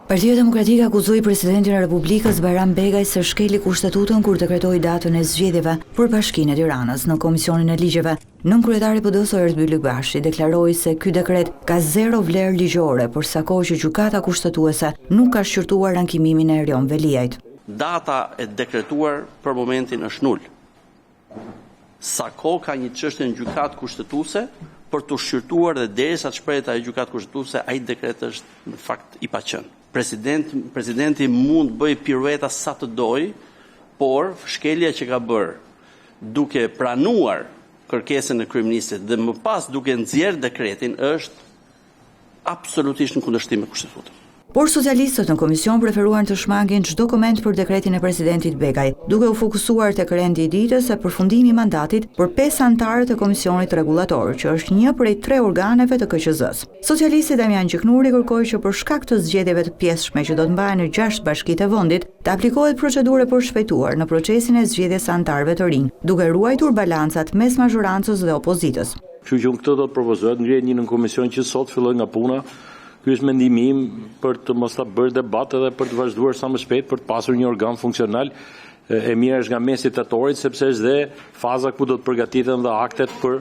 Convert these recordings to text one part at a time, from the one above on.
Partia Demokratike akuzoi presidentin e Republikës Bajram Begaj se shkeli kushtetutën kur dekretoi datën e zgjedhjeve për Bashkinë e Tiranës në Komisionin e Ligjeve. Nënkryetari i PD-s Erdbil Lugbashi deklaroi se ky dekret ka zero vlerë ligjore, por sa kohë që gjykata kushtetuese nuk ka shqyrtuar ankimimin e Erion Veliajt. Data e dekretuar për momentin është nul. Sa kohë ka një çështje në gjykatë kushtetuese për të shqyrtuar dhe derisa të shprehet ajo gjykatë kushtetuese, ai dekret është në fakt i paqen. Presidenti mund bëj pirueta sa të doj, por shkelja që ka bërë duke pranuar kërkesën e kryeministit dhe më pas duke nxjerrë dekretin është absolutisht në kundërshtim me kushtetutën. Por socialistët në komision preferuan të shmangin çdo koment për dekretin e presidentit Begaj, duke u fokusuar tek rendi i ditës e përfundimi i mandatit për 5 anëtarët e komisionit rregullator, që është një prej 3 organeve të KQZ-s. Socialisti Damian Gjiknuri kërkoi që për shkak të zgjedhjeve të pjesshme që do të mbahen në 6 bashkitë e vendit, të aplikohet procedurë për shpejtuar në procesin e zgjedhjes së anëtarëve të rinj, duke ruajtur balancat mes mazhorancës dhe opozitës. Kështu që këtë do të propozohet ngrihet një komision që sot filloi nga puna. Ky është mendimi im për të mos ta bërë debat edhe për të vazhduar sa më shpejt për të pasur një organ funksional. E mirë është nga mesi tetorit, sepse është dhe faza ku do të përgatiten dhe aktet për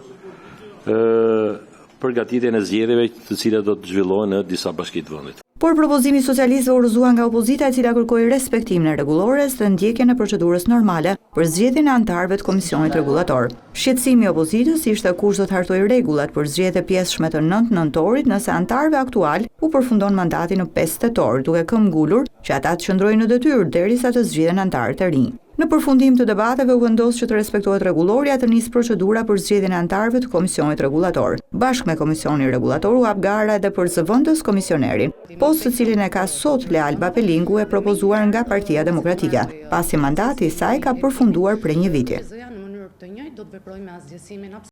përgatitjen e zgjedhjeve të cilat do të zhvillohen në disa bashki të vendit. Por propozimi socialistëve u rrëzua nga opozita, e cila kërkoi respektimin e rregullores dhe ndjekjen e procedurës normale për zgjedhjen e anëtarëve të komisionit rregullator. Shqetësimi i opozitës ishte kush do të hartojë rregullat për zgjedhje pjesshme të 9 nëntorit nëse anëtarëve aktual u përfundon mandati në 5 tetor, duke këmbë ngulur që ata të qëndrojnë në detyrë derisa të zgjidhen anëtarët e rinj. Në përfundim të debateve u vendos që të respektohet rregulloria të nisë procedura për zgjedhjen e anëtarëve të komisionit rregullator. Bashkë me komisionin rregullator u hap gara edhe për zëvendës komisionerin, postë të cilin e ka sot Lealba Pelingu, e propozuar nga Partia Demokratike, pasi mandati i saj ka përfunduar prej një viti.